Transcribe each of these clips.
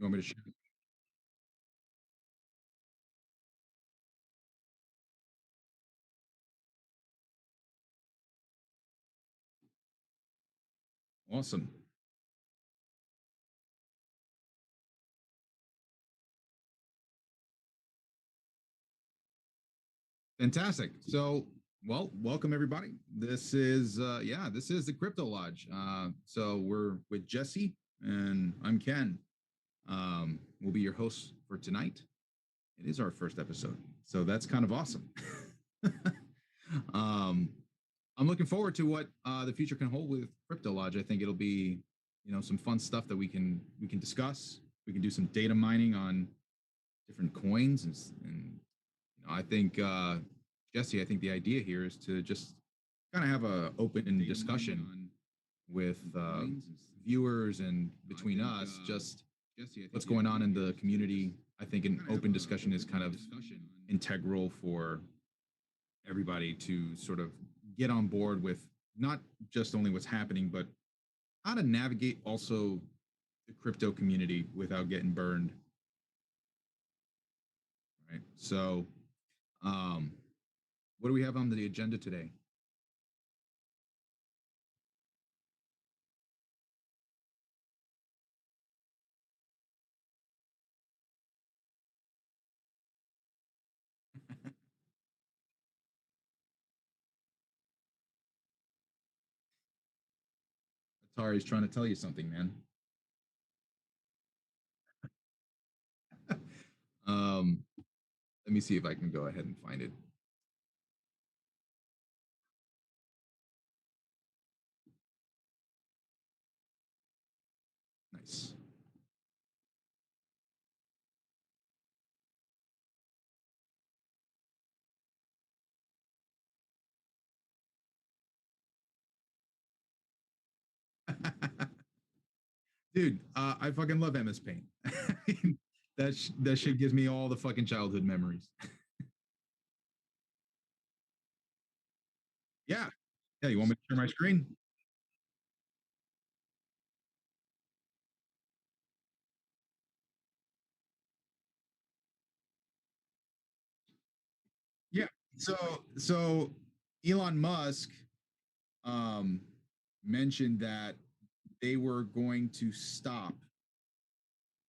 You want me to share? Awesome. Fantastic. So, well, welcome everybody. This is the Crypto Lodge. So we're with Jesse and I'm Ken. We'll be your hosts for tonight. It is our first episode, so that's kind of awesome. um, I'm looking forward to what the future can hold with Crypto Lodge. I think it'll be, some fun stuff that we can discuss. We can do some data mining on different coins, and I think Jesse, I think the idea here is to just kind of have a open discussion with viewers and between us, just what's going on in the community. I think an open discussion is kind of integral for everybody to sort of get on board with not just only what's happening, but how to navigate also the crypto community without getting burned. Right. So, um, what do we have on the agenda today? Atari's trying to tell you something, man. um, Let me see if I can go ahead and find it. Nice. Dude, I fucking love MS Paint. That shit gives me all the fucking childhood memories. Yeah. Yeah, you want me to share my screen? Yeah. So Elon Musk um mentioned that they were going to stop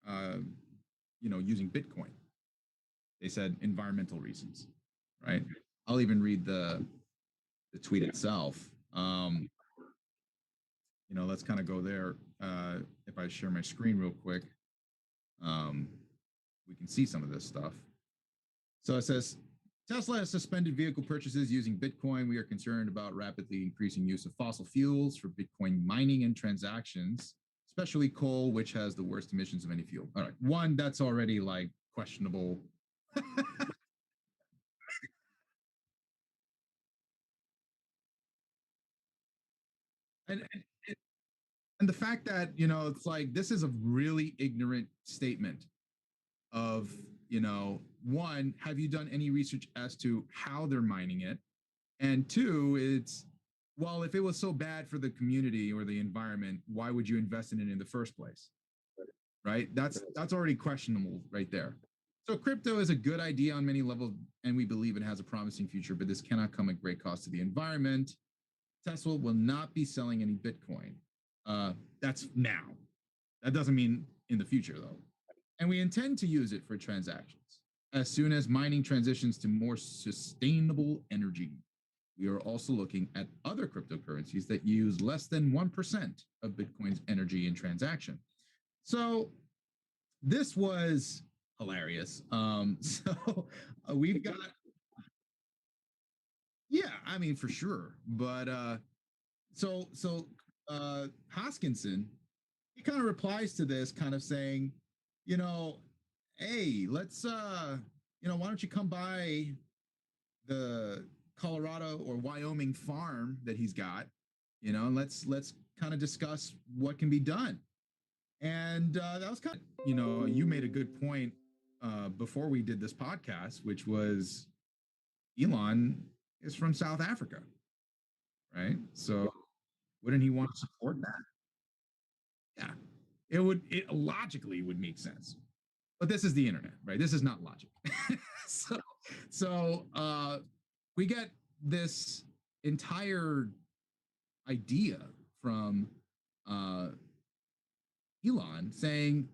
uh, using Bitcoin. They said environmental reasons, right? I'll even read the tweet itself. Let's kind of go there. If I share my screen real quick, um, we can see some of this stuff. So it says Tesla has suspended vehicle purchases using Bitcoin. We are concerned about rapidly increasing use of fossil fuels for Bitcoin mining and transactions, especially coal, which has the worst emissions of any fuel. All right, one that's already like questionable. and, and and the fact that it's like this is a really ignorant statement of one, have you done any research as to how they're mining it, and two, it's, well, if it was so bad for the community or the environment, why would you invest in it in the first place? Right, that's already questionable right there. So crypto is a good idea on many levels, and we believe it has a promising future, but this cannot come at great cost to the environment. Tesla will not be selling any Bitcoin. That's now. That doesn't mean in the future, though. And we intend to use it for transactions. As soon as mining transitions to more sustainable energy, we are also looking at other cryptocurrencies that use less than 1% of Bitcoin's energy in transaction. So this was hilarious. So we've got, yeah, I mean, for sure. But Hoskinson, he kind of replies to this, kind of saying, you know, hey, let's why don't you come by the Colorado or Wyoming farm that he's got, and let's kind of discuss what can be done. And that was kind of, you made a good point before we did this podcast, which was Elon is from South Africa, right? So wouldn't he want to support that? Yeah. It logically would make sense. But this is the internet, right? This is not logic. so so we get this entire idea from uh, Elon saying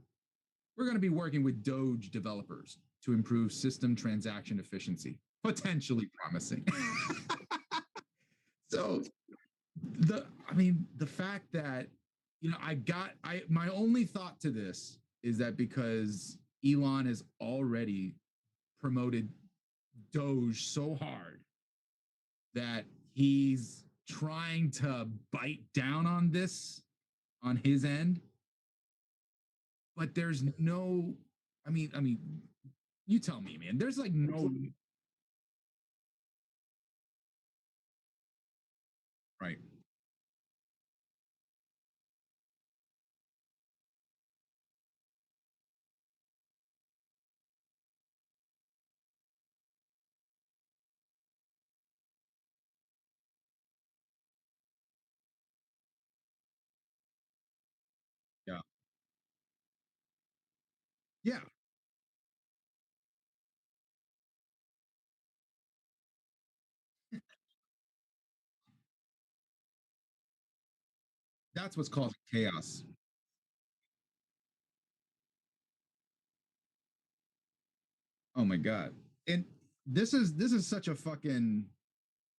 we're going to be working with Doge developers to improve system transaction efficiency, potentially promising. So the fact that I my only thought to this is that because Elon has already promoted Doge so hard that he's trying to bite down on this on his end, but there's no I mean you tell me, man. There's like no right. Yeah. Yeah. That's what's causing chaos. Oh my god. And this is such a fucking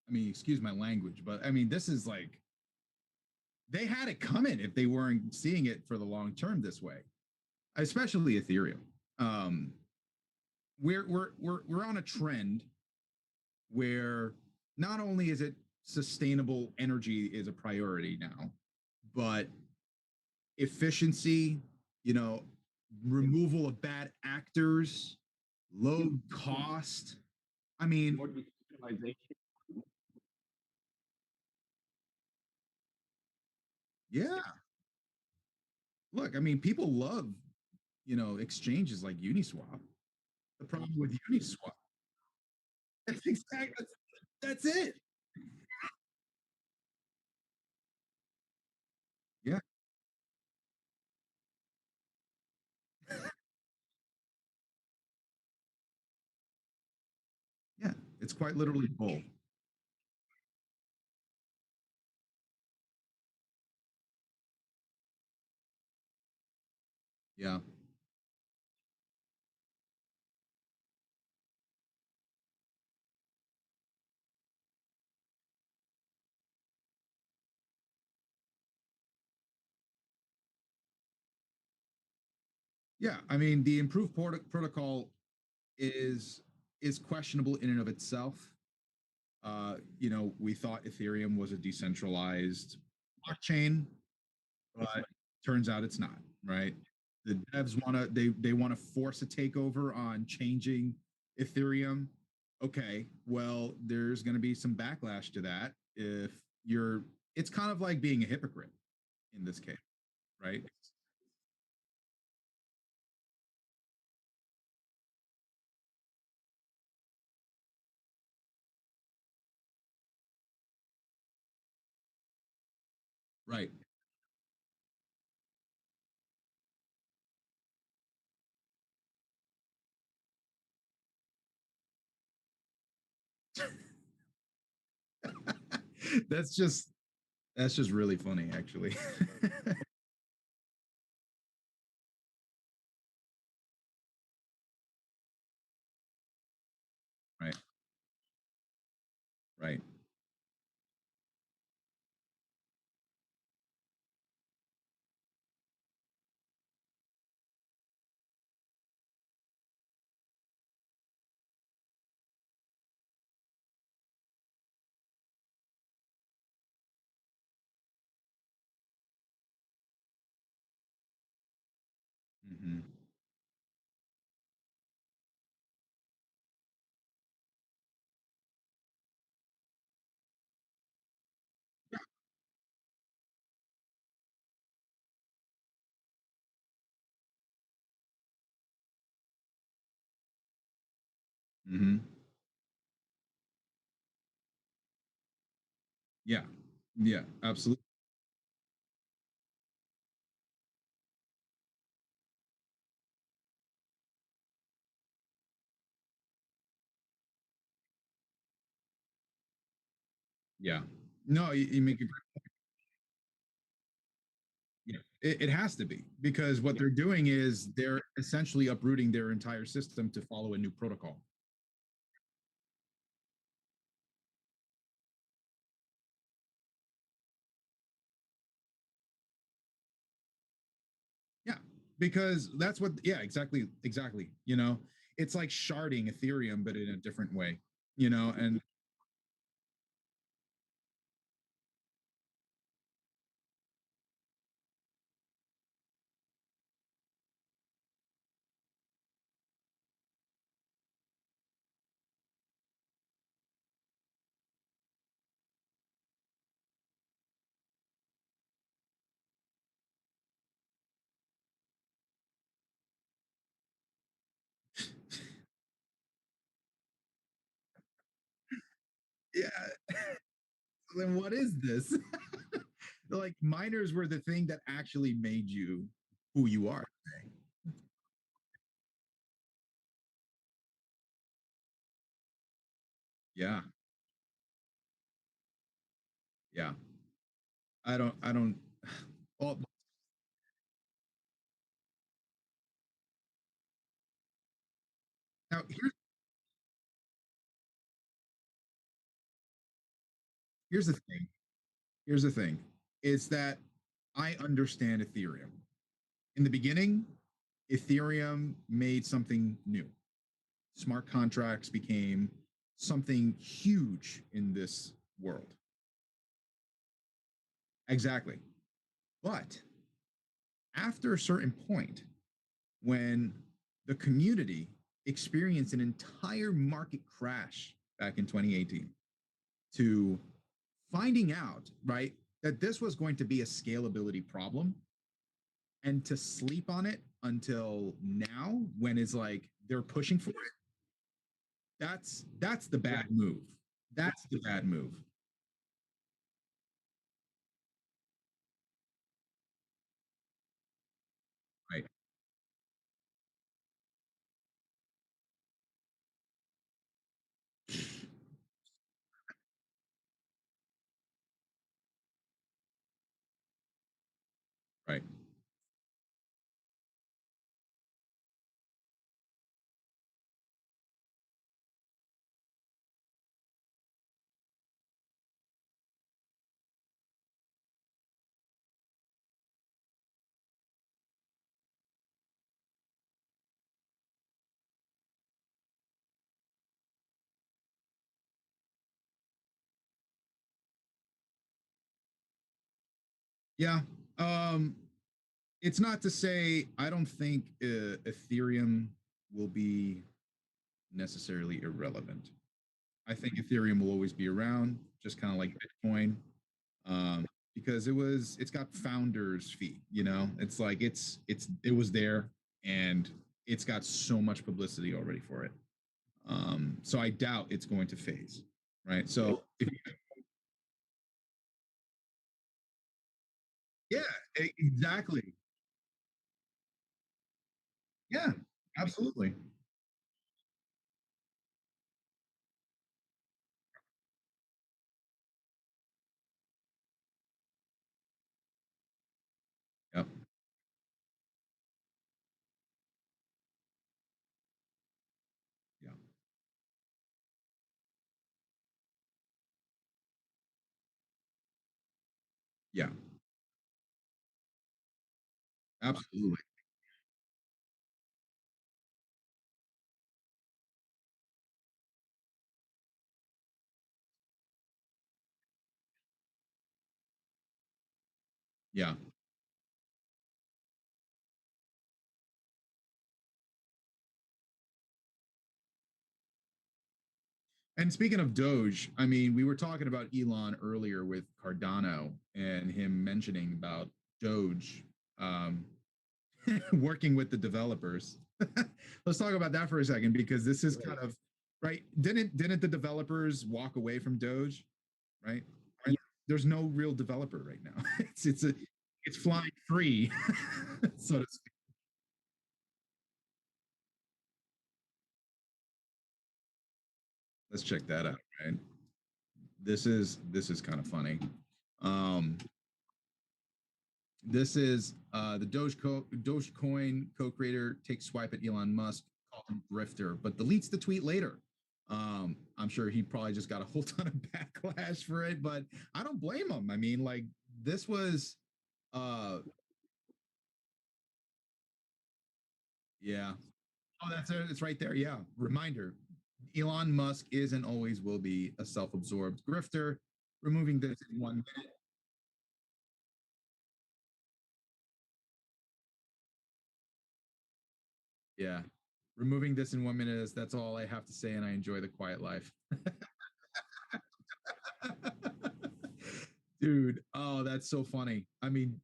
I mean, excuse my language, but I mean, this is like they had it coming if they weren't seeing it for the long term this way, especially Ethereum. We're on a trend where not only is it sustainable energy is a priority now, but efficiency, you know, removal of bad actors, low cost. I mean, yeah. Look, I mean, people love, exchanges like Uniswap. The problem with Uniswap, that's exactly that's it. Yeah, yeah. It's quite literally bull. Yeah, yeah. I mean, the improved protocol is is questionable in and of itself. We thought Ethereum was a decentralized blockchain, but turns out it's not, right? The devs they want to force a takeover on changing Ethereum. Okay, well, there's going to be some backlash to that if you're it's kind of like being a hypocrite in this case, right? Right. that's just that's just really funny actually. Right. Right. Hmm. Hmm. Yeah. Yeah, absolutely. Yeah. No, you make a yeah. It has to be because what they're doing is they're essentially uprooting their entire system to follow a new protocol. Yeah, because that's what. Yeah, exactly, exactly. It's like sharding Ethereum, but in a different way. And yeah, then what is this? Like miners were the thing that actually made you who you are today. Yeah, yeah. I don't. Well, now here's the thing. Here's the thing. Is that I understand Ethereum. In the beginning, Ethereum made something new. Smart contracts became something huge in this world. Exactly. But after a certain point, when the community experienced an entire market crash back in 2018 to finding out, right, that this was going to be a scalability problem and to sleep on it until now when it's like they're pushing for it, that's the bad move. That's the bad move. Right. Right. Yeah. Um, it's not to say I don't think Ethereum will be necessarily irrelevant. I think Ethereum will always be around, just kind of like Bitcoin, because it's got founders fee. It's like it was there, and it's got so much publicity already for it. So I doubt it's going to phase. Right. So yeah, exactly. Yeah, absolutely. Yep. Yeah. Yeah. Absolutely. Yeah. And speaking of Doge, I mean, we were talking about Elon earlier with Cardano and him mentioning about Doge working with the developers. Let's talk about that for a second because this is kind of right. Didn't the developers walk away from Doge? Right. Right? There's no real developer right now. It's flying free, so to speak. Let's check that out. Right. This is kind of funny. Um, this is the Dogecoin co-creator takes swipe at Elon Musk, called him grifter, but deletes the tweet later. I'm sure he probably just got a whole ton of backlash for it, but I don't blame him. I mean, like this was, uh, yeah. Oh, that's it. It's right there. Yeah. Reminder: Elon Musk is and always will be a self-absorbed grifter. Removing this in 1 minute. Yeah. Removing this in 1 minute is that's all I have to say, and I enjoy the quiet life. Dude, oh, that's so funny. I mean,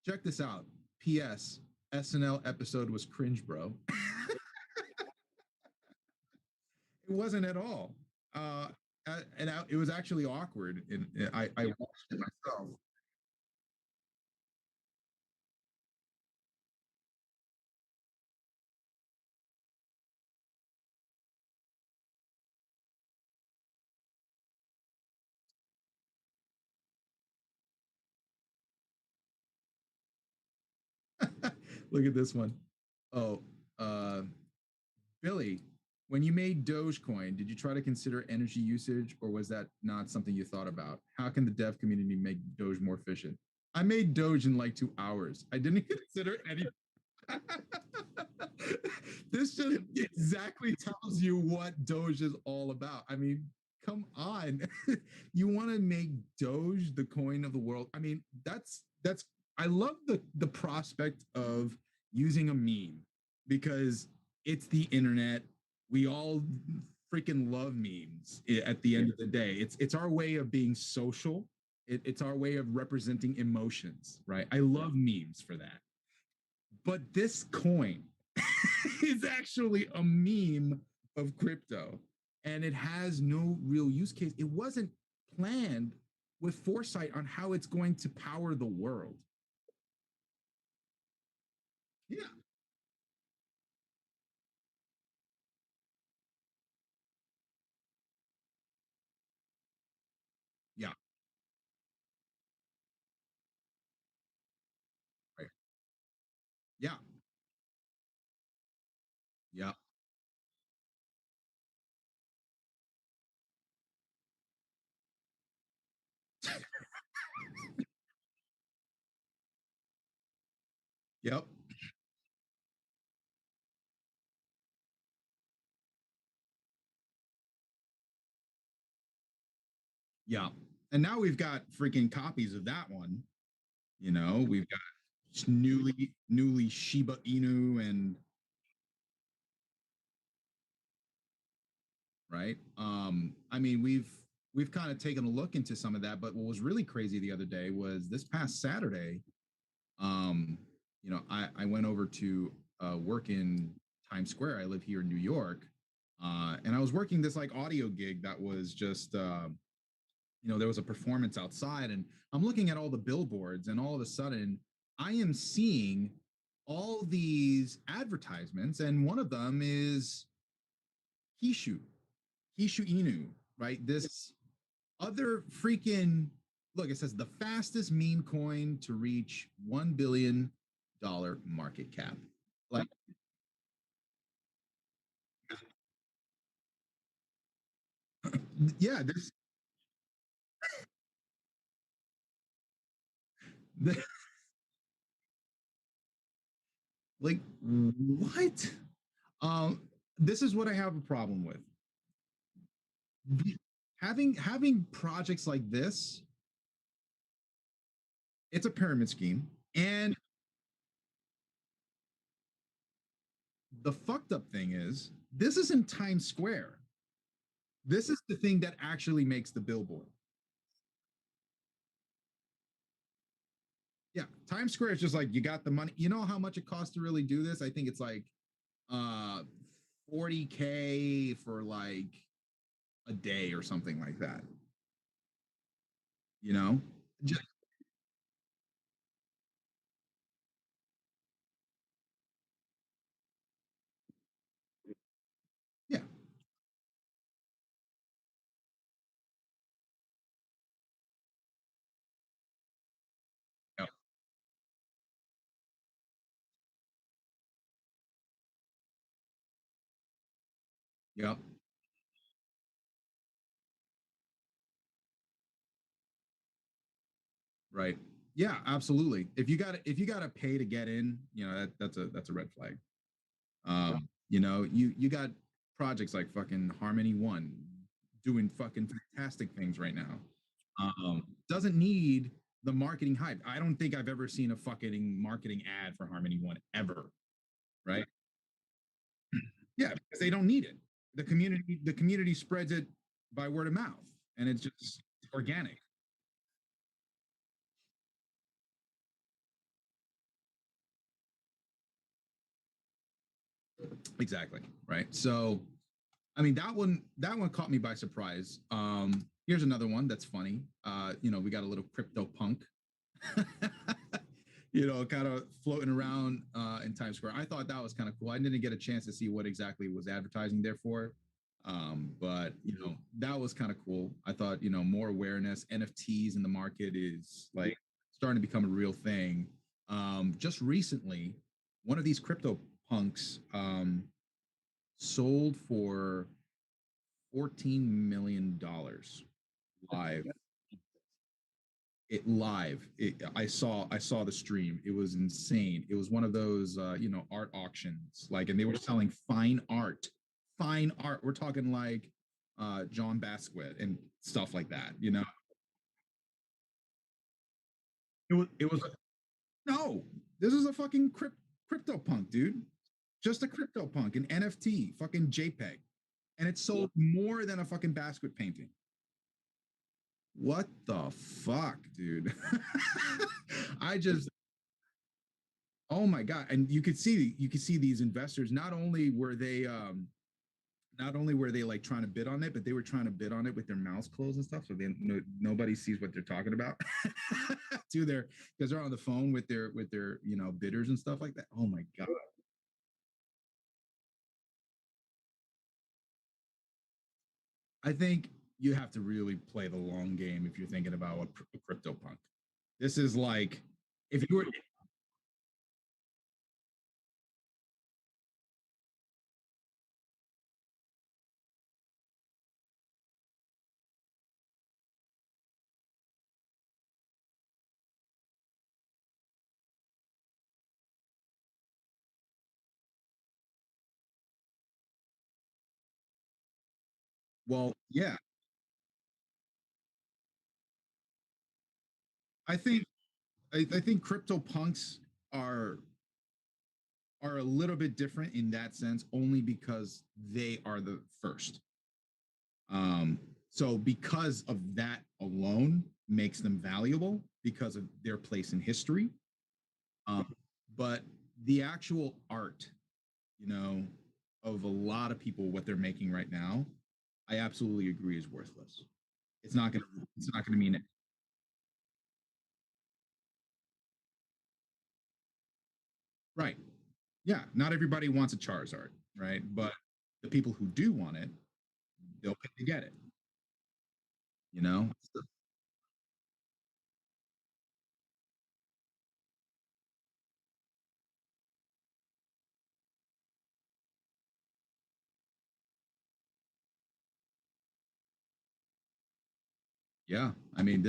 check this out. P.S. SNL episode was cringe, bro. It wasn't at all. Uh, it was actually awkward. And I watched it myself. Look at this one. Oh, uh, Billy, when you made Dogecoin, did you try to consider energy usage, or was that not something you thought about? How can the dev community make Doge more efficient? I made Doge in like 2 hours. I didn't consider any. This just exactly tells you what Doge is all about. I mean, come on. You want to make Doge the coin of the world? I mean, that's I love the prospect of using a meme because it's the internet. We all freaking love memes at the end of the day. It's our way of being social. It's our way of representing emotions, right? I love memes for that. But this coin is actually a meme of crypto and it has no real use case. It wasn't planned with foresight on how it's going to power the world. Yeah. Yeah. Right. Yeah. Yeah. Yep. Yeah. And now we've got freaking copies of that one. We've got newly Shiba Inu and right. I mean, we've kind of taken a look into some of that, but what was really crazy the other day was this past Saturday. Um, I went over to work in Times Square. I live here in New York, and I was working this like audio gig that was just there was a performance outside, and I'm looking at all the billboards, and all of a sudden, I am seeing all these advertisements, and one of them is Hishu, Hishu Inu, right? This other freaking look, it says the fastest meme coin to reach $1 billion market cap. Like, yeah, there's the, like what? This is what I have a problem with. Having projects like this, it's a pyramid scheme. And the fucked up thing is, this isn't Times Square. This is the thing that actually makes the billboard. Yeah, Times Square is just like you got the money. You know how much it costs to really do this? I think it's like uh 40K for like a day or something like that. You know? Just, yeah. Yep. Right. Yeah, absolutely. If you got to pay to get in, that's a red flag. You got projects like fucking Harmony One doing fucking fantastic things right now. Doesn't need the marketing hype. I don't think I've ever seen a fucking marketing ad for Harmony One ever. Right? Yeah, because they don't need it. The community spreads it by word of mouth, and it's just organic. Exactly. Right. So, I mean, that one caught me by surprise. Here's another one that's funny. We got a little crypto punk, kind of floating around in Times Square. I thought that was kind of cool. I didn't get a chance to see what exactly was advertising there for. But that was kind of cool. I thought, more awareness, NFTs in the market is like starting to become a real thing. Just recently, one of these crypto punks sold for $14 million live. I saw the stream. It was insane. It was one of those art auctions, like, and they were selling fine art. We're talking like John Basquiat and stuff like that. It was no. This is a fucking crypto punk, dude. Just a crypto punk, an NFT, fucking JPEG, and it sold more than a fucking Basquiat painting. What the fuck, dude? I just Oh my god. And you could see these investors, not only were they like trying to bid on it, but they were trying to bid on it with their mouths closed and stuff, so nobody sees what they're talking about. To their Because they're on the phone with their bidders and stuff like that. Oh my god. I think you have to really play the long game if you're thinking about a crypto punk. This is like, if you were well, yeah. I think i, I think crypto punks are are a little bit different in that sense, only because they are the first. So because of that alone makes them valuable because of their place in history. But the actual art, you know, of a lot of people, what they're making right now, I absolutely agree is worthless. It's not gonna mean it. Right. Yeah. Not everybody wants a Charizard, right? But the people who do want it, they'll pay to get it, you know? So, yeah. I mean,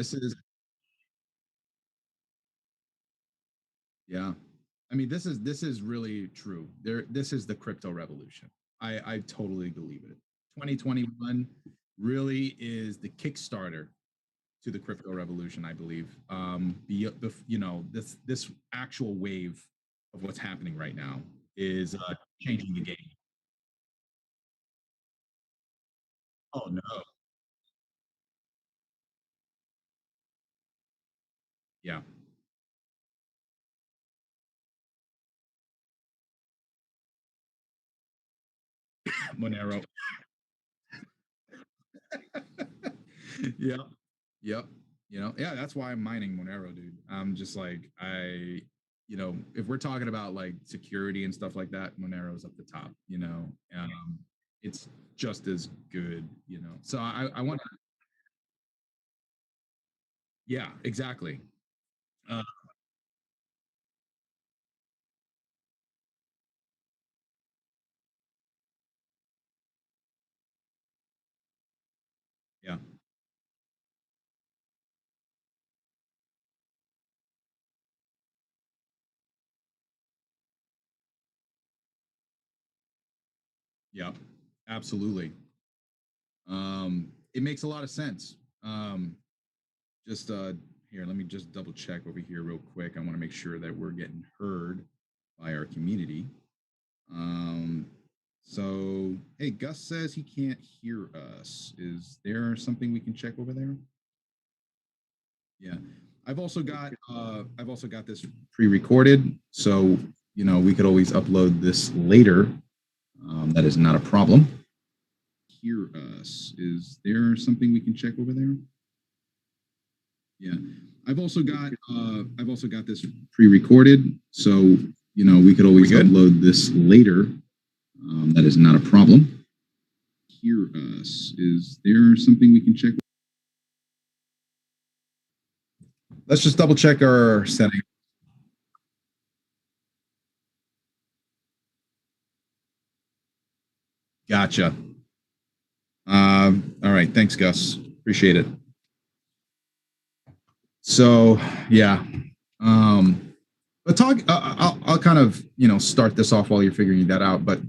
yeah. I mean, this is really true. This is the crypto revolution. I totally believe it. 2021 really is the Kickstarter to the crypto revolution, I believe. This actual wave of what's happening right now is changing the game. Oh no. Yeah. Monero. Yep. Yep. Yeah, that's why I'm mining Monero, dude. I'm just like, if we're talking about like security and stuff like that, Monero's up the top, it's just as good. So I want to, yeah, exactly. Uh, Yep, absolutely. It makes a lot of sense. Just Here, let me just double check over here real quick. I want to make sure that we're getting heard by our community. Um, so, hey, Gus says he can't hear us. Is there something we can check over there? Yeah, I've also got this pre-recorded, so we could always upload this later. That is not a problem. Hear us. Is there something we can check over there? Yeah, I've also got this pre-recorded, so we could always upload this later. That is not a problem. Hear us. Is there something we can check? Let's just double check our setting. Gotcha. All right. Thanks, Gus. Appreciate it. So, yeah. But I'll kind of, start this off while you're figuring that out. But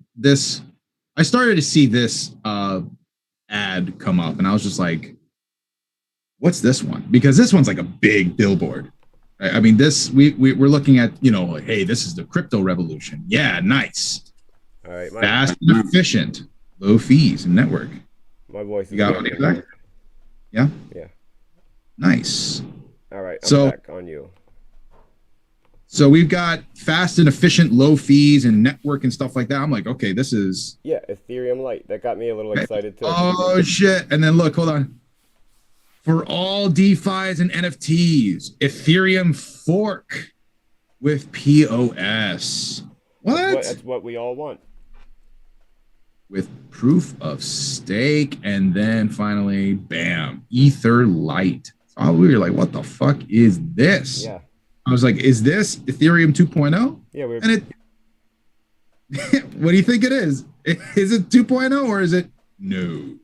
I started to see this ad come up and I was just like, what's this one? Because this one's like a big billboard. I mean, we're looking at, hey, this is the crypto revolution. Yeah, nice. All right, fast and efficient, low fees and network. My voice is you got it. Yeah. Yeah. Nice. All right, I'm back on you. So we've got fast and efficient, low fees and network and stuff like that. I'm like, okay, this is Ethereum Lite. That got me a little excited too. Oh shit! And then look, hold on. For all DeFi's and NFTs, Ethereum fork with POS. What? That's what we all want. With proof of stake, and then finally, bam, Ether Lite. So we were like, what the fuck is this? Yeah. I was like, is this Ethereum 2.0? Yeah. And what do you think it is? Is it 2.0 or is it no?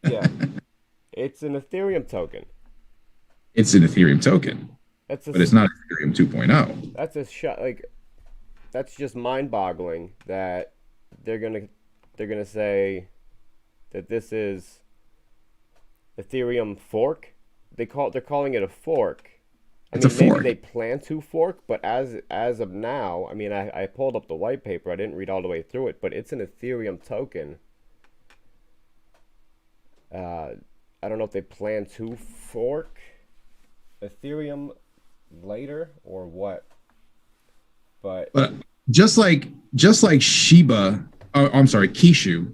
Yeah. It's an Ethereum token. It's an Ethereum token. But it's not Ethereum 2.0. That's a shot. That's just mind-boggling that they're gonna say that this is Ethereum fork. They're calling it a fork. It's a fork. Maybe they plan to fork, but as of now, I mean, I pulled up the white paper. I didn't read all the way through it, but it's an Ethereum token. I don't know if they plan to fork Ethereum later or what, but just like Shiba, I'm sorry, Kishu,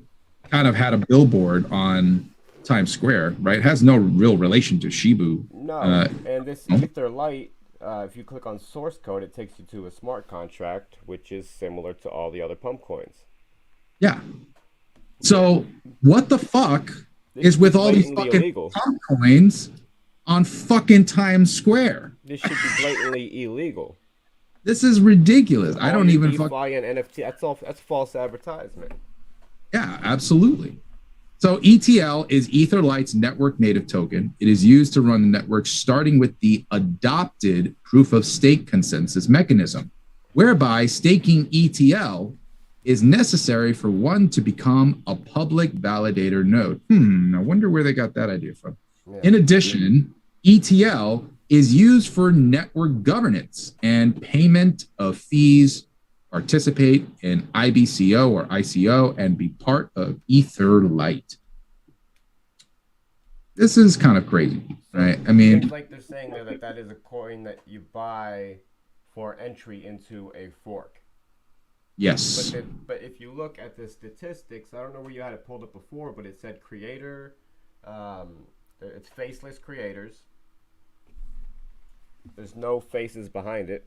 kind of had a billboard on Times Square, right? It has no real relation to Shibu. No, and this Ether Lite, if you click on source code, it takes you to a smart contract, which is similar to all the other pump coins. Yeah. So what the fuck is with all these fucking pump coins on fucking Times Square? This should be blatantly illegal. This is ridiculous. I don't even DeFi and NFT. That's false advertisement. Yeah, absolutely. So ETL is Ether Lite's network native token. It is used to run the network starting with the adopted proof of stake consensus mechanism, whereby staking ETL is necessary for one to become a public validator node. I wonder where they got that idea from. Yeah. In addition, ETL is used for network governance and payment of fees, participate in IBCO or ICO, and be part of Ether Lite. This is kind of crazy, right? I mean, it's like they're saying there that is a coin that you buy for entry into a fork. Yes. But if you look at the statistics, I don't know where you had it pulled up before, but it said creator, it's faceless creators. There's no faces behind it.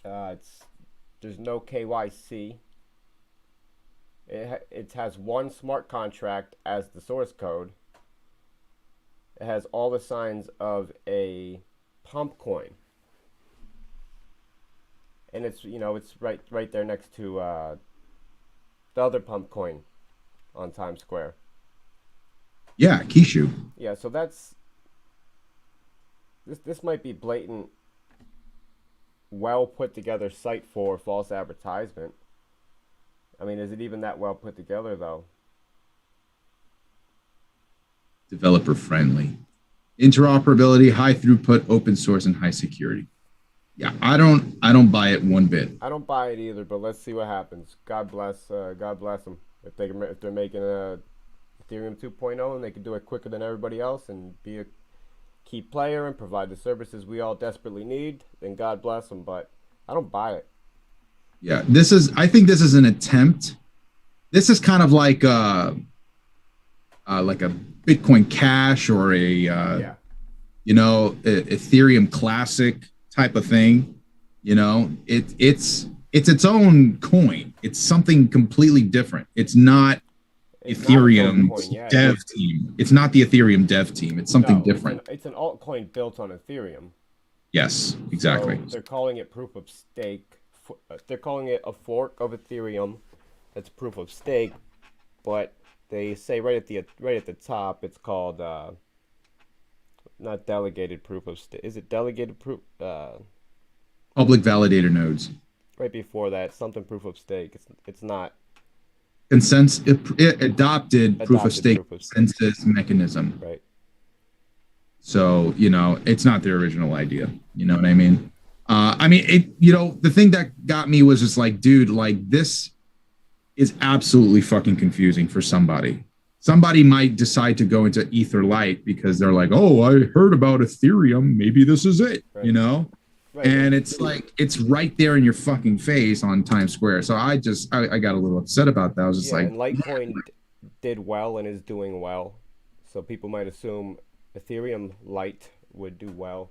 There's no KYC. It has one smart contract as the source code. It has all the signs of a pump coin. And it's right there next to the other pump coin on Times Square. Yeah, Kishu. Yeah, so this might be blatant, well put together site for false advertisement. I mean, is it even that well put together though? Developer friendly, interoperability, high throughput, open source, and high security. Yeah, I don't buy it one bit. I don't buy it either, but let's see what happens. God bless them. If they're making a Ethereum 2.0 and they can do it quicker than everybody else and be a key player and provide the services we all desperately need, then God bless them. But I don't buy it. Yeah, I think this is an attempt. This is kind of like a Bitcoin Cash or Yeah, Ethereum Classic type of thing. It's its own coin. It's something completely different. It's not it's not its own Ethereum's coin yet. dev team. It's not the Ethereum dev team. It's something No, different. it's an altcoin built on Ethereum. Yes, exactly. So they're calling it proof of stake. They're calling it a fork of Ethereum. That's proof of stake, but they say right at the top it's called not delegated proof of stake. Is it delegated proof? Public validator nodes. Right before that, something proof of stake. It's not Consensus it adopted proof of adopted stake proof of stake. consensus mechanism. Right. So, it's not their original idea. You know what I mean? The thing that got me was just like, dude, like this is absolutely fucking confusing for somebody. Somebody might decide to go into Ether Light because they're like, oh, I heard about Ethereum. Maybe this is it, Right. Right. And it's like, it's right there in your fucking face on Times Square. So I got a little upset about that. I was just Yeah, like, and Litecoin did well and is doing well, so people might assume Ethereum Lite would do well.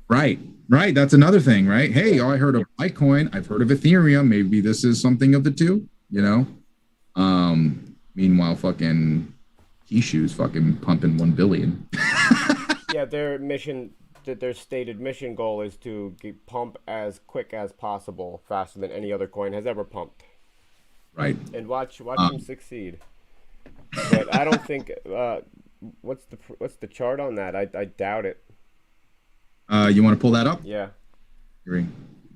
right, right. That's another thing, right? Hey, I heard of Bitcoin. I've heard of Ethereum. Maybe this is something of the two. Meanwhile, fucking Kishu's fucking pumping 1 billion. Yeah, their stated mission goal is to pump as quick as possible, faster than any other coin has ever pumped, Right. and watch them succeed. But I don't think what's the chart on that? I doubt it. You want to pull that up? Yeah, Go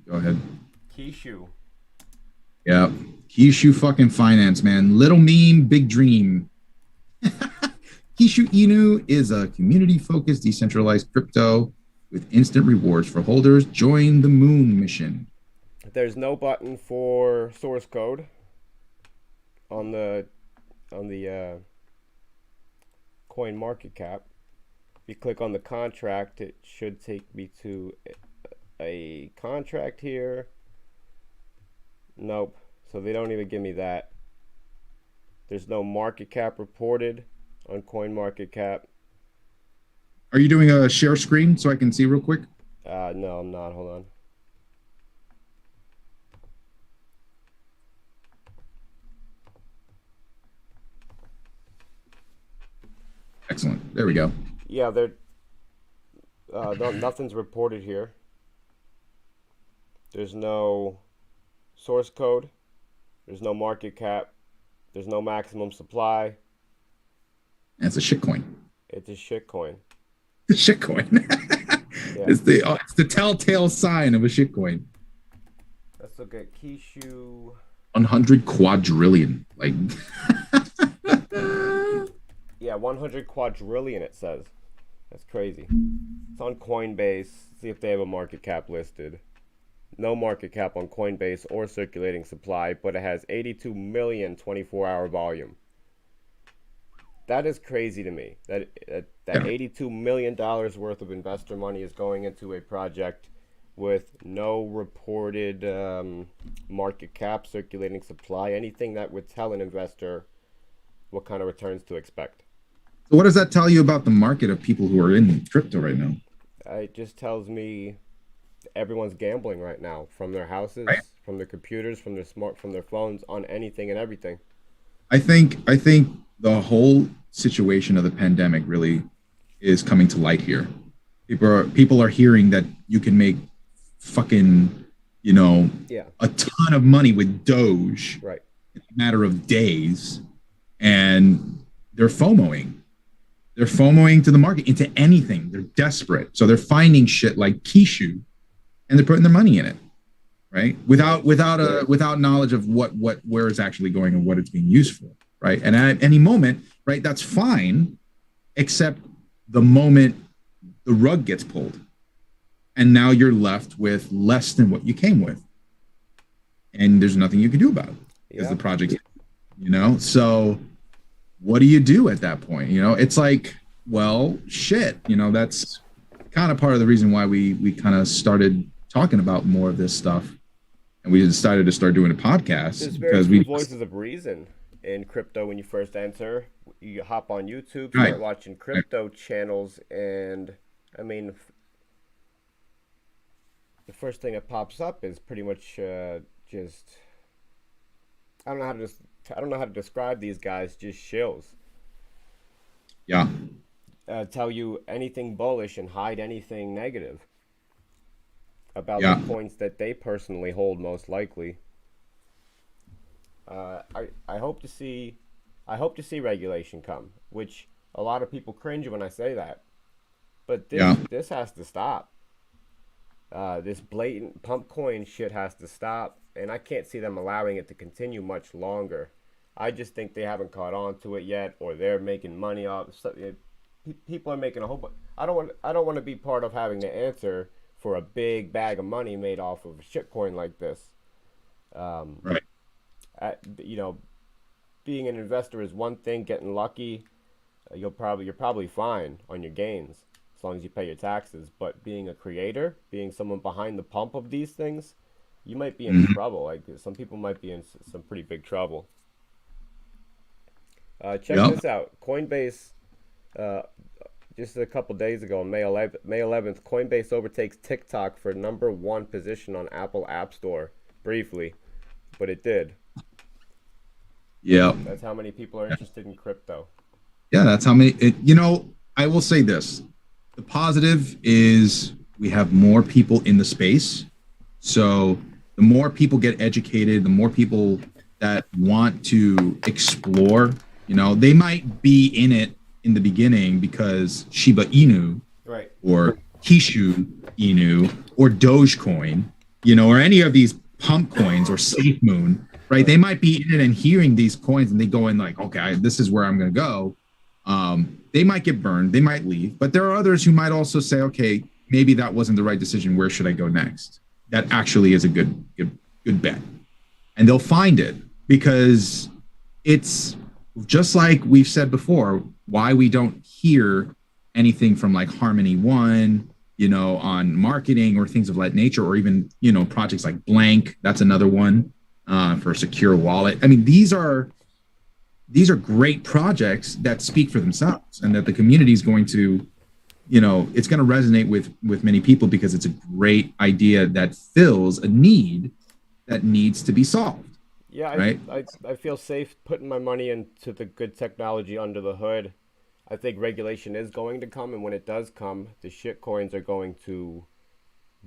ahead. Kishu. Yeah. Kishu fucking finance, man. Little meme, big dream. Kishu Inu is a community-focused decentralized crypto with instant rewards for holders. Join the moon mission. There's no button for source code on the coin market cap. If you click on the contract, it should take me to a contract here. Nope. So they don't even give me that. There's no market cap reported on coin market cap. Are you doing a share screen so I can see real quick? No, I'm not. Hold on. Excellent. There we go. Yeah, nothing's reported here. There's no source code. There's no market cap. There's no maximum supply. That's a shitcoin. It's a shit coin. The shitcoin. Yeah. It's the telltale sign of a shitcoin. Let's look at Kishu. 100 quadrillion. Like Yeah, 100 quadrillion it says. That's crazy. It's on Coinbase. See if they have a market cap listed. No market cap on Coinbase or circulating supply, but it has 82 million 24-hour volume. That is crazy to me. That $82 million worth of investor money is going into a project with no reported market cap, circulating supply, anything that would tell an investor what kind of returns to expect. So what does that tell you about the market of people who are in crypto right now? It just tells me everyone's gambling right now, from their houses, right, from their computers, from their phones, on anything and everything. I think the whole situation of the pandemic really is coming to light here. People are hearing that you can make fucking, a ton of money with Doge, right, in a matter of days, and they're FOMOing. They're FOMOing to the market into anything. They're desperate. So they're finding shit like Kishu and they're putting their money in it. right? Without knowledge of where it's actually going and what it's being used for, right? And at any moment, right, that's fine, except the moment the rug gets pulled, and now you're left with less than what you came with, and there's nothing you can do about it because Yeah. the project, So what do you do at that point? It's like, well, shit. That's kind of part of the reason why we kind of started talking about more of this stuff, and we decided to start doing a podcast There's very because few we voices of reason in crypto when you first enter. You hop on YouTube, right, start watching right, crypto channels, and I mean, the first thing that pops up is pretty much just I don't know how to just I don't know how to describe these guys. Just shills. yeah, Tell you anything bullish and hide anything negative about the yeah, coins that they personally hold, most likely. I hope to see regulation come, which a lot of people cringe when I say that. But yeah, this has to stop. This blatant pump coin shit has to stop, and I can't see them allowing it to continue much longer. I just think they haven't caught on to it yet, or they're making money off. People are making a whole bunch. I don't want to be part of having to answer for a big bag of money made off of a shitcoin like this. right, You know, being an investor is one thing. Getting lucky, you're probably fine on your gains as long as you pay your taxes. But being a creator, being someone behind the pump of these things, you might be in mhm, trouble. Like some people might be in some pretty big trouble. Check yeah, this out. Coinbase, uh, just a couple days ago, on May 11th, Coinbase overtakes TikTok for number one position on Apple App Store. Briefly, but it did. yeah, That's how many people are interested in crypto. yeah. That's how many. I will say this: the positive is we have more people in the space. So the more people get educated, the more people that want to explore, they might be in it in the beginning because Shiba Inu Right. or Kishu Inu or Dogecoin, or any of these pump coins or Safe Moon, right? They Right. might be in it and hearing these coins and they go in like, okay, this is where I'm going to go. They might get burned, they might leave, but there are others who might also say, okay, maybe that wasn't the right decision. Where should I go next? That actually is a good bet, and they'll find it because it's just like we've said before. Why we don't hear anything from like Harmony One, on marketing or things of that nature, or even projects like Blank. That's another one for a secure wallet. I mean, these are great projects that speak for themselves, and that the community is going to, it's going to resonate with many people because it's a great idea that fills a need that needs to be solved, Yeah, right? I feel safe putting my money into the good technology under the hood. I think regulation is going to come, and when it does come, the shit coins are going to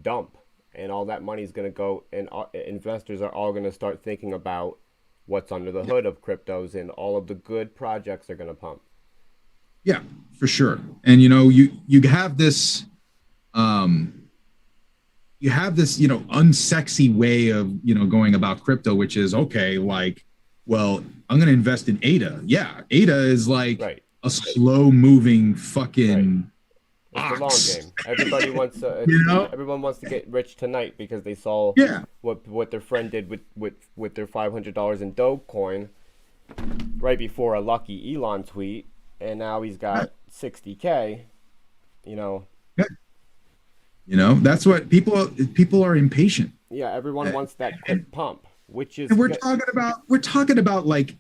dump, and all that money is going to go, and investors are all going to start thinking about what's under the hood of cryptos, and all of the good projects are going to pump. Yeah, for sure. And you have this um unsexy way of going about crypto, which is okay, like, well, I'm going to invest in ADA. Yeah, ADA is like Right, a slow moving right. fucking It's the long ox. game. Everybody wants you know everyone wants to get rich tonight because they saw yeah, what their friend did with their $500 in Dogecoin right before a lucky Elon tweet, and now he's yeah, got 60K. You know, yeah. That's what people are impatient. yeah, everyone and, wants that quick pump, which is and we're talking about like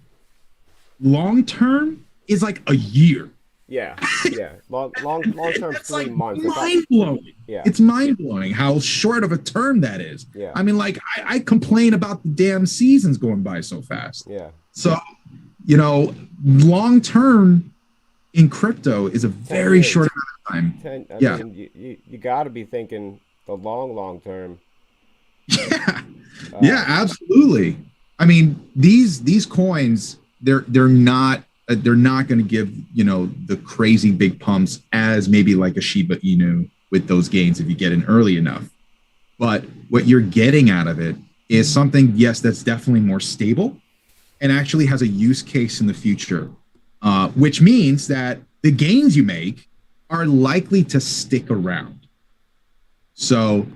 long term is like a year. yeah, yeah, long term, That's three like months. If I mind blowing. yeah, It's mind blowing how short of a term that is. yeah, I mean, like I complain about the damn seasons going by so fast. yeah. So, long term in crypto is a 10 very years, short amount of time. 10. I Yeah. mean, you got to be thinking the long term. Yeah. Yeah, Uh, absolutely. I mean, these coins, they're not going to give, the crazy big pumps as maybe like a Shiba Inu with those gains if you get in early enough. But what you're getting out of it is something, yes, that's definitely more stable and actually has a use case in the future, which means that the gains you make are likely to stick around. So,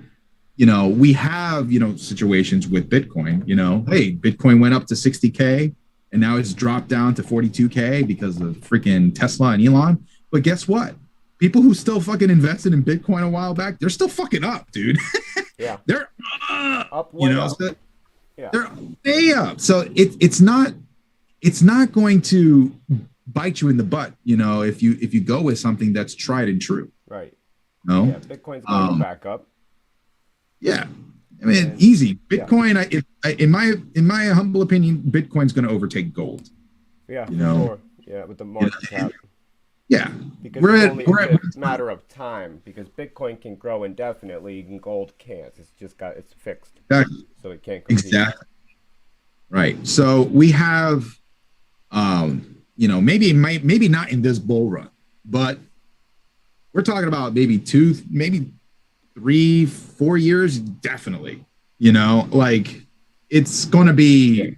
we have, situations with Bitcoin, hey, Bitcoin went up to 60K and now it's dropped down to 42K because of freaking Tesla and Elon. But guess what? People who still fucking invested in Bitcoin a while back, they're still fucking up, dude. Yeah. They're Up, way up. so Yeah. they're way up. So it's not going to bite you in the butt, if you go with something that's tried and true. Right. No. Yeah. Bitcoin's going to back up. Yeah. I mean, And easy. yeah. Bitcoin, in my humble opinion, Bitcoin's going to overtake gold. Yeah, You for know, sure. Yeah, with the market cap. yeah. Because We're it's a matter of time. Because Bitcoin can grow indefinitely and gold can't. It's fixed. exactly, So it can't compete. exactly right. So we have, maybe not in this bull run, but we're talking about maybe maybe 3, 4 years, definitely. Like it's going to be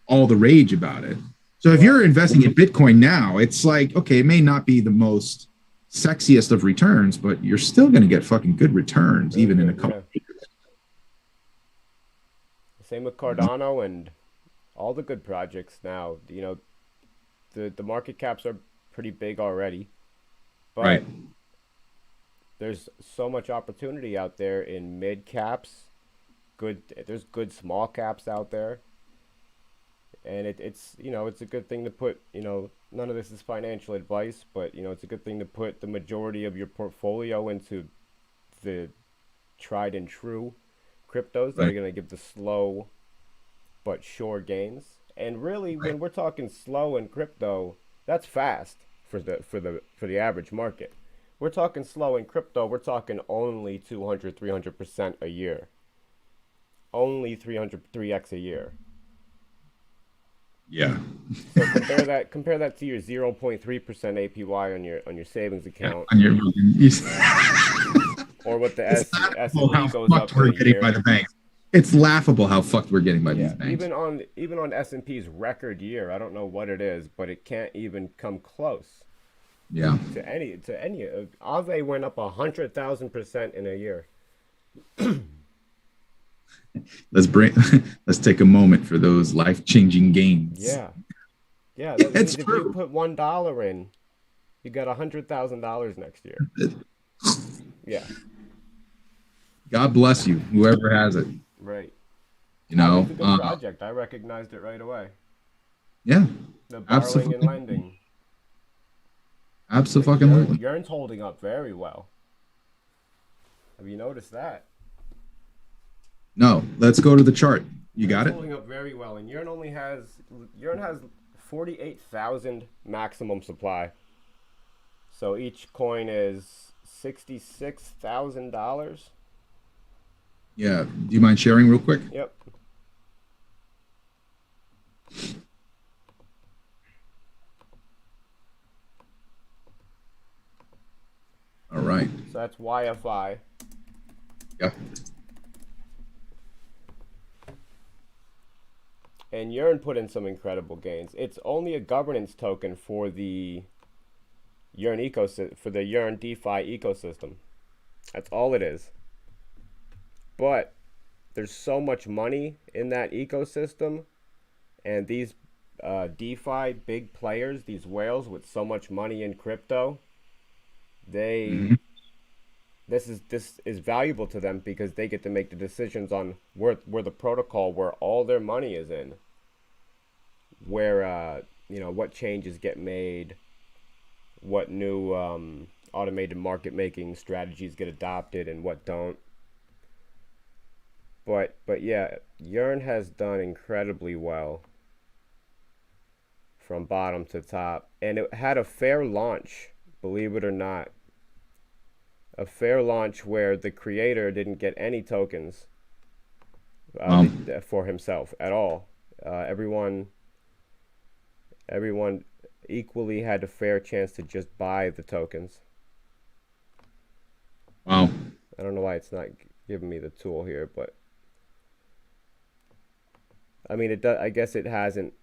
all the rage about it. So if you're investing in Bitcoin now, it's like, okay, it may not be the most sexiest of returns, but you're still going to get fucking good returns, Really even in good, a couple of years. Same with Cardano and all the good projects now. The market caps are pretty big already, but Right. there's so much opportunity out there in mid caps. There's good small caps out there, and it's a good thing to put. None of this is financial advice, but it's a good thing to put the majority of your portfolio into the tried and true cryptos that are Right. going to give the slow but sure gains. And really, when we're talking slow in crypto, that's fast for the average market. We're talking slow in crypto, we're talking only 200, 300% a year. Only 3x a year. Yeah. So compare that to your 0.3% APY on your savings Yeah. account, On your, or what the it's laughable S&P how goes fucked up in we're a getting by year. the banks. It's laughable how fucked we're getting by these Yeah, banks. even on S&P's record year, I don't know what it is, but it can't even come close Yeah. to any. Aave went up 100,000% in a year. Let's bring let's take a moment for those life-changing gains. Yeah, yeah. Yeah, That it's means if you true. put $1 in, you got $100,000 next year. Yeah, God bless you, whoever has it. right. You know, Aave's a good project. I recognized it right away. yeah, The borrowing and absolutely, lending. But absolutely. Yearn's holding up very well. Have you noticed that? No, let's go to the chart. You Yearn's got it? holding up very well, and Yearn has 48,000 maximum supply. So each coin is $66,000. Yeah. Do you mind sharing real quick? Yep. All right. So that's YFI. Yeah. And Yearn put in some incredible gains. It's only a governance token for the Yearn ecosystem, for the Yearn DeFi ecosystem. That's all it is. But there's so much money in that ecosystem, and these DeFi big players, these whales with so much money in crypto, they Mhm. this is valuable to them because they get to make the decisions on where the protocol where all their money is in, where what changes get made, what new automated market making strategies get adopted and what don't. But yeah, Yearn has done incredibly well from bottom to top, and it had a fair launch, believe it or not. A fair launch where the creator didn't get any tokens Wow. for himself at all. Everyone equally had a fair chance to just buy the tokens. Wow. I don't know why it's not giving me the tool here, but I mean, it does. I guess it hasn't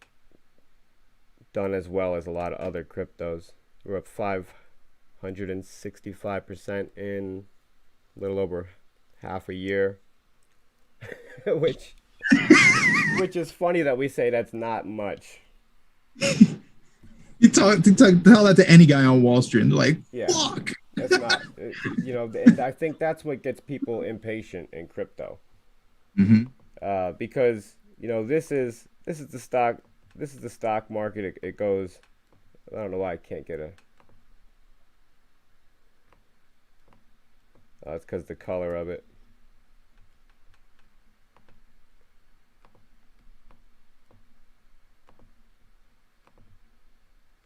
done as well as a lot of other cryptos. We're up 565% in a little over half a year, which is funny that we say that's not much. Tell that to any guy on Wall Street, and they're like, Yeah, "Fuck." that's not. And I think that's what gets people impatient in crypto, Hmm. because this is the stock market. It goes. I don't know why I can't get a. It's because the color of it.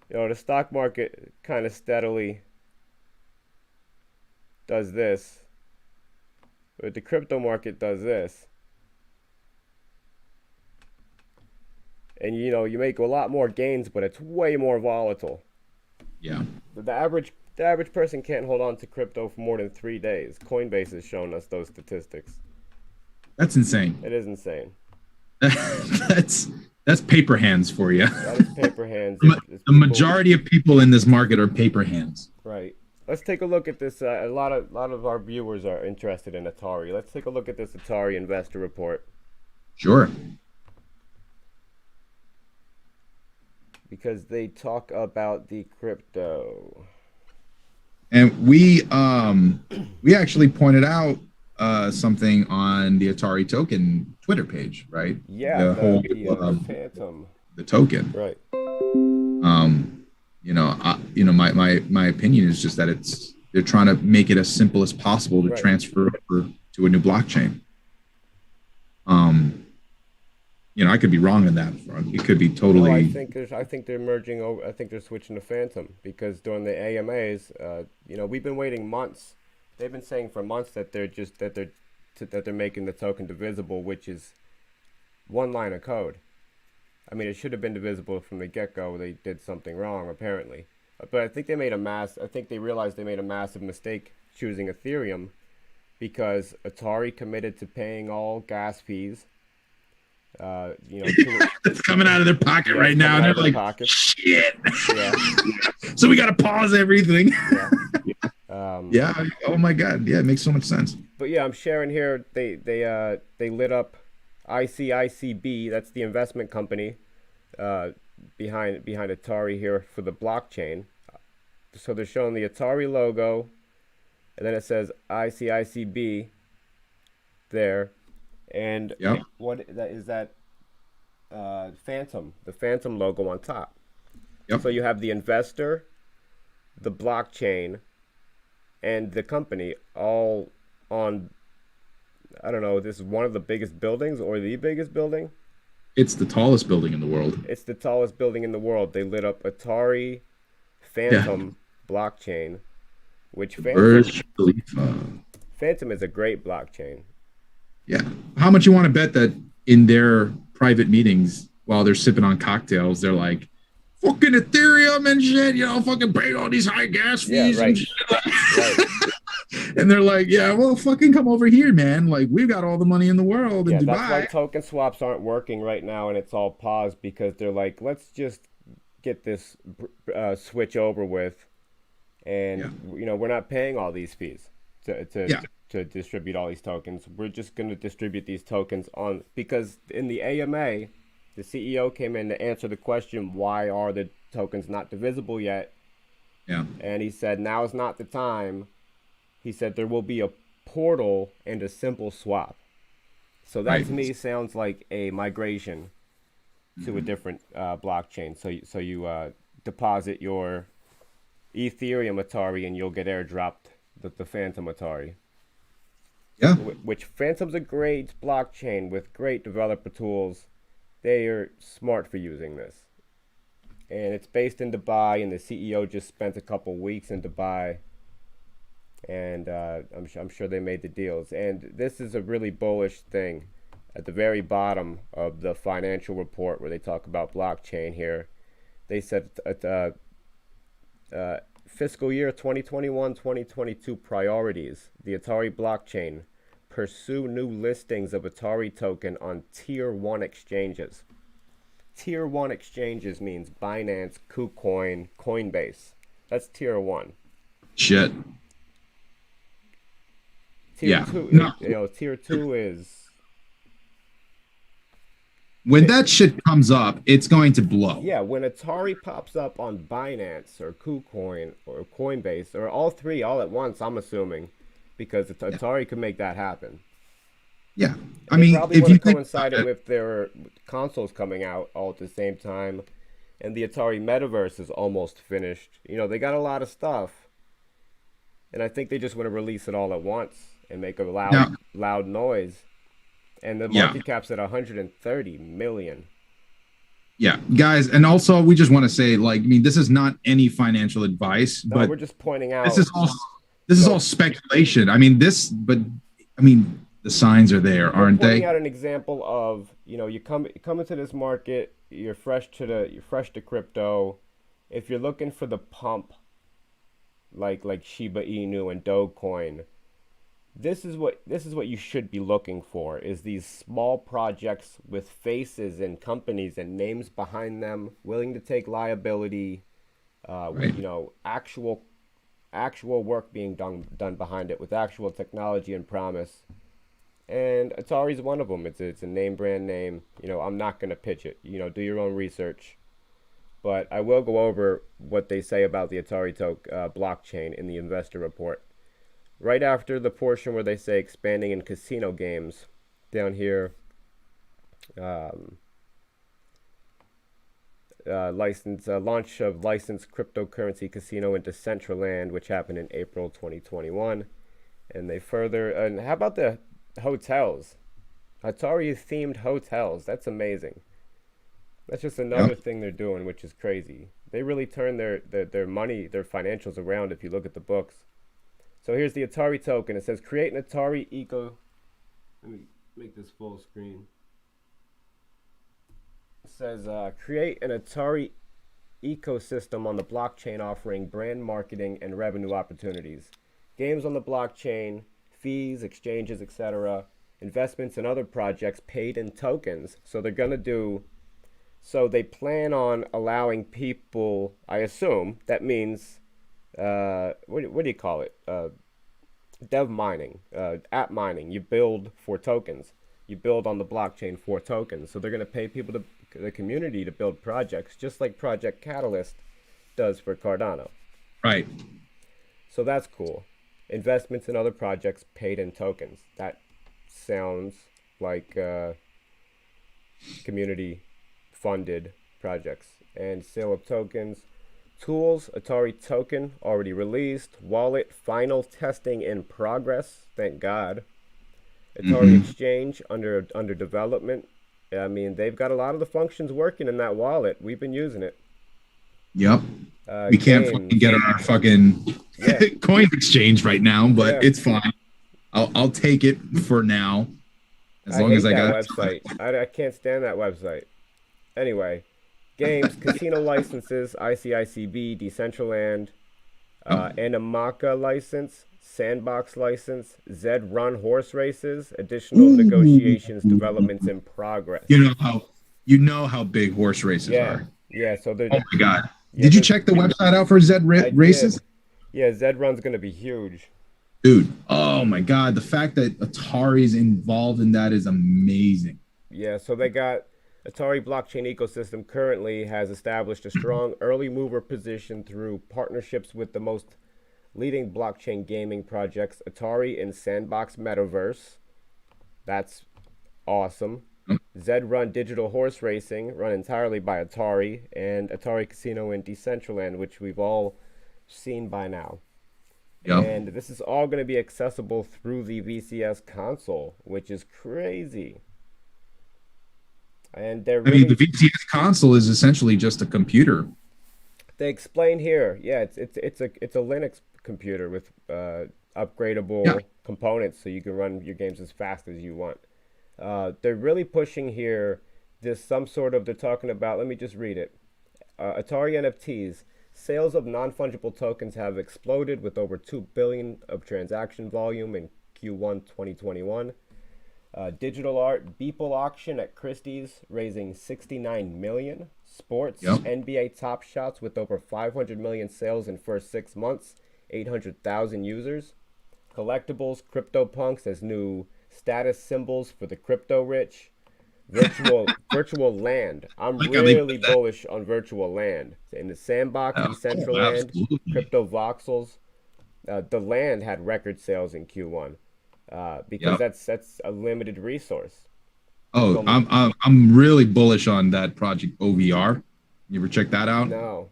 The stock market kind of steadily does this, but the crypto market does this. And you make a lot more gains, but it's way more volatile. Yeah. The average person can't hold on to crypto for more than 3 days. Coinbase has shown us those statistics. That's insane. It is insane. That's paper hands for you. That is paper hands. The majority of people in this market are paper hands. Right. Let's take a look at this. A lot of our viewers are interested in Atari. Let's take a look at this Atari investor report. Sure. Because they talk about the crypto. And we actually pointed out something on the Atari token Twitter page, right? Yeah, the whole Phantom. the token. Right. My opinion is just that they're trying to make it as simple as possible to Right. transfer over to a new blockchain. I could be wrong on that front. It could be totally. No, I think they're merging over. I think they're switching to Phantom because during the AMAs, we've been waiting months. They've been saying for months that they're making the token divisible, which is one line of code. I mean, it should have been divisible from the get-go. They did something wrong, apparently. But I think they realized they made a massive mistake choosing Ethereum because Atari committed to paying all gas fees. It's coming out of their pocket right now, and they're like, pocket. "Shit." Yeah. So we got to pause everything. Yeah. Yeah. Oh my God. Yeah, it makes so much sense. But yeah, I'm sharing here. They lit up ICICB. That's the investment company behind Atari here for the blockchain. So they're showing the Atari logo, and then it says ICICB there. And Yep. what that is that Phantom, the Phantom logo on top. Yep. So you have the investor, the blockchain, and the company all on, I don't know, this is one of the biggest buildings or the biggest building. It's the tallest building in the world. It's the tallest building in the world. They lit up Atari Phantom blockchain, which Burj Khalifa. Phantom is a great blockchain. Yeah. How much you want to bet that in their private meetings while they're sipping on cocktails, they're like, fucking Ethereum and shit, fucking pay all these high gas fees right. and shit. Right. And they're like, yeah, well, fucking come over here, man. Like, we've got all the money in the world in Dubai. That's why token swaps aren't working right now, and it's all paused because they're like, let's just get this switch over with, and we're not paying all these fees to distribute all these tokens. We're just going to distribute these tokens on, because in the AMA, the CEO came in to answer the question, why are the tokens not divisible yet? Yeah. And he said, now is not the time. He said there will be a portal and a simple swap. So that to me sounds like a migration to a different blockchain. So you deposit your Ethereum Atari and you'll get airdropped the Phantom Atari. Yeah. Which Phantom's a great blockchain with great developer tools. They are smart for using this. And it's based in Dubai, and the CEO just spent a couple weeks in Dubai. And I'm sure they made the deals. And this is a really bullish thing. At the very bottom of the financial report where they talk about blockchain here, they said fiscal year 2021-2022 priorities. The Atari blockchain pursue new listings of Atari token on Tier 1 exchanges. Tier 1 exchanges means Binance, KuCoin, Coinbase. That's Tier 1. Shit. Tier Yeah. 2, No. Tier 2 is... When that shit comes up, it's going to blow. Yeah, when Atari pops up on Binance or KuCoin or Coinbase, or all three all at once, I'm assuming, because Yeah. Atari could make that happen. Yeah. I mean, probably if want you to think coincide about it with their consoles coming out all at the same time, and the Atari Metaverse is almost finished. They got a lot of stuff, and I think they just want to release it all at once and make a now, loud noise. And the yeah. market cap's at 130 million. Yeah, guys, and also we just want to say, like, I mean, this is not any financial advice, No, but we're just pointing out. This is all speculation. I mean, the signs are there, We're aren't pointing they? out an example of, you come into this market, you're fresh to crypto. If you're looking for the pump, like Shiba Inu and Dogecoin, this is what you should be looking for, is these small projects with faces and companies and names behind them, willing to take liability, Right. actual work being done behind it with actual technology and promise. And Atari's one of them. It's a name brand name. I'm not gonna pitch it. Do your own research. But I will go over what they say about the Atari blockchain in the investor report. Right after the portion where they say expanding in casino games, down here, launch of licensed cryptocurrency casino into Decentraland, which happened in April 2021. And and how about the hotels? Atari themed hotels. That's amazing. That's just another thing they're doing, which is crazy. They really turn their money, their financials around if you look at the books. So here's the Atari token. It says create an Atari eco. Let me make this full screen. It says create an Atari ecosystem on the blockchain offering brand marketing and revenue opportunities. Games on the blockchain, fees, exchanges, etc. Investments in other projects paid in tokens. So they plan on allowing people, I assume, that means what do you call it? Dev mining, app mining. You build for tokens. You build on the blockchain for tokens. So they're going to pay people, the community, to build projects, just like Project Catalyst does for Cardano. Right. So that's cool. Investments in other projects paid in tokens. That sounds like community funded projects. And sale of tokens. Tools, Atari token already released. Wallet, final testing in progress. Thank God. Atari Exchange under development. I mean, they've got a lot of the functions working in that wallet. We've been using it. Yep. We can't fucking get our fucking coin exchange right now, but it's fine. I'll take it for now. As long as I got that website. I can't stand that website. Anyway. Games, casino licenses, ICICB, Decentraland, Anamaka license, Sandbox license, Zed Run horse races, additional negotiations, developments in progress. You know how big horse races are. Yeah, so they're... Oh my God. Did you check the website out for Zed races? Yeah, Zed Run's going to be huge. Dude, oh my God. The fact that Atari's involved in that is amazing. Yeah, so they got... Atari blockchain ecosystem currently has established a strong early mover position through partnerships with the most leading blockchain gaming projects, Atari and Sandbox Metaverse. That's awesome. Zed Run Digital Horse Racing, run entirely by Atari, and Atari Casino in Decentraland, which we've all seen by now. Yep. And this is all going to be accessible through the VCS console, which is crazy. And they're really, the VCS console is essentially just a computer. They explain here, it's a Linux computer with upgradable components, so you can run your games as fast as you want. They're really pushing here they're talking about. Let me just read it. Atari NFTs. Sales of non-fungible tokens have exploded with over 2 billion of transaction volume in Q1 2021. Digital art Beeple auction at Christie's raising 69 million. Sports Yep. NBA Top Shots with over 500 million sales in first 6 months, 800,000 users. Collectibles CryptoPunks as new status symbols for the crypto rich. Virtual land. I'm Like how they put really that. bullish on virtual land. In the sandbox, Decentraland, Absolutely. crypto voxels. The land had record sales in Q1 because Yep. that's a limited resource. There's Oh, only I'm really bullish on that project OVR. You ever check that out? no.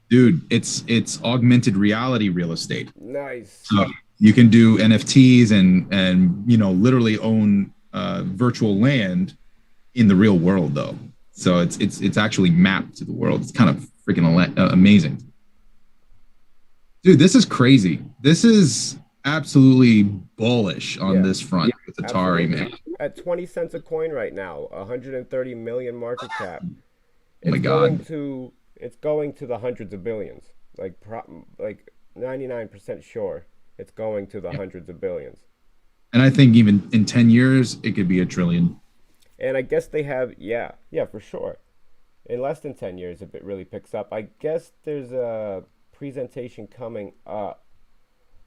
Dude, it's augmented reality real estate. Nice. So you can do NFTs and literally own virtual land in the real world though. So it's actually mapped to the world. It's kind of freaking amazing. Dude, this is crazy. This is absolutely bullish on Yeah, this front with Atari, absolutely. man. At 20 cents a coin right now, 130 million market cap. Oh my It's going God. to it's going to the hundreds of billions. Like 99% sure it's going to the hundreds of billions. And I think even in 10 years, it could be a trillion. And I guess they have, yeah, for sure. In less than 10 years, if it really picks up. I guess there's a presentation coming up.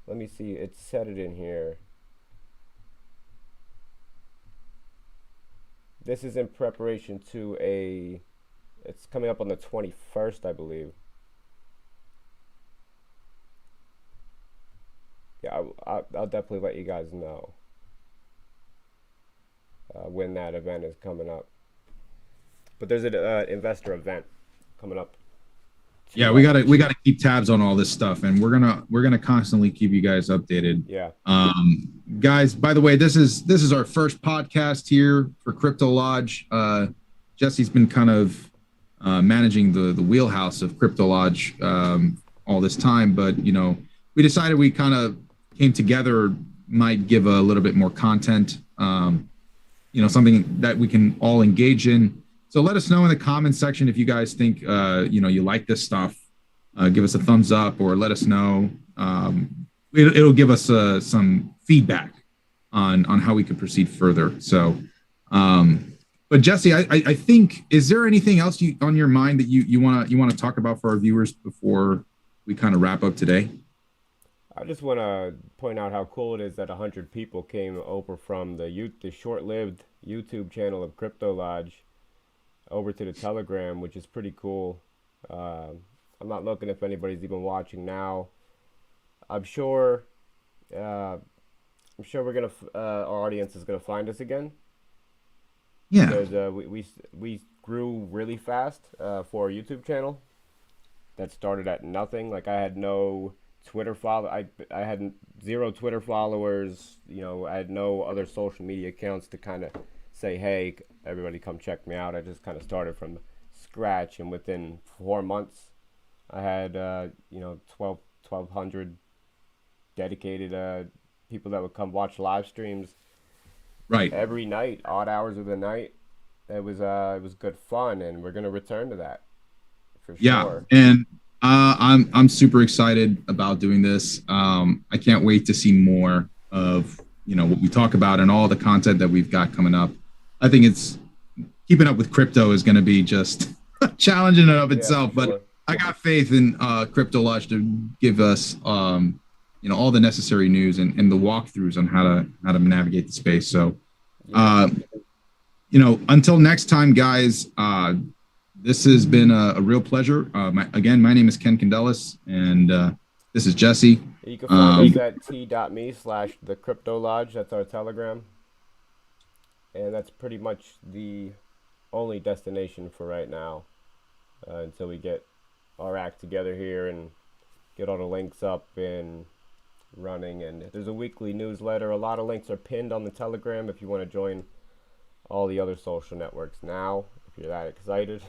Let me see. It said it in here. This is in preparation to a. It's coming up on the 21st, I believe. Yeah, I'll definitely let you guys know when that event is coming up. But there's an investor event coming up. Yeah, To we gotta keep tabs on all this stuff, and we're gonna constantly keep you guys updated. yeah, Guys, by the way, this is our first podcast here for Crypto Lodge. Jesse's been kind of managing the wheelhouse of Crypto Lodge all this time, but we decided we kind of came together, might give a little bit more content, something that we can all engage in. So let us know in the comments section if you guys think you like this stuff. Give us a thumbs up or let us know. It'll give us some feedback on how we could proceed further. So, but Jesse, I think, is there anything else on your mind that you want to talk about for our viewers before we kind of wrap up today? I just want to point out how cool it is that 100 people came over from the short-lived YouTube channel of Crypto Lodge over to the Telegram, which is pretty cool. I'm not looking if anybody's even watching now. I'm sure. I'm sure our audience is gonna find us again. Yeah. Because we grew really fast for our YouTube channel. That started at nothing. Like I had no Twitter follow. I had 0 Twitter followers. I had no other social media accounts to kind of say, hey, everybody come check me out. I just kind of started from scratch, and within 4 months, I had 1,200 dedicated people that would come watch live streams Right. every night, odd hours of the night. It was good fun, and we're gonna return to that for Yeah, sure. and I'm super excited about doing this. I can't wait to see more of what we talk about and all the content that we've got coming up. I think it's keeping up with crypto is going to be just challenging in and of Yeah, itself. for sure. But I got faith in Crypto Lodge to give us all the necessary news and the walkthroughs on how to navigate the space. So until next time, guys. This has been a real pleasure. My name is Ken Candelas, and this is Jesse. You can find us at t.me/the Crypto Lodge. That's our Telegram. And that's pretty much the only destination for right now until we get our act together here and get all the links up and running. And there's a weekly newsletter. A lot of links are pinned on the Telegram if you want to join all the other social networks now, if you're that excited.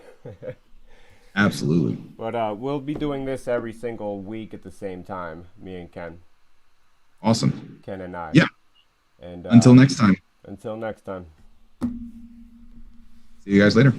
Absolutely. But we'll be doing this every single week at the same time, me and Ken. Awesome. Ken and I. Yeah. And until next time. Until next time. See you guys later.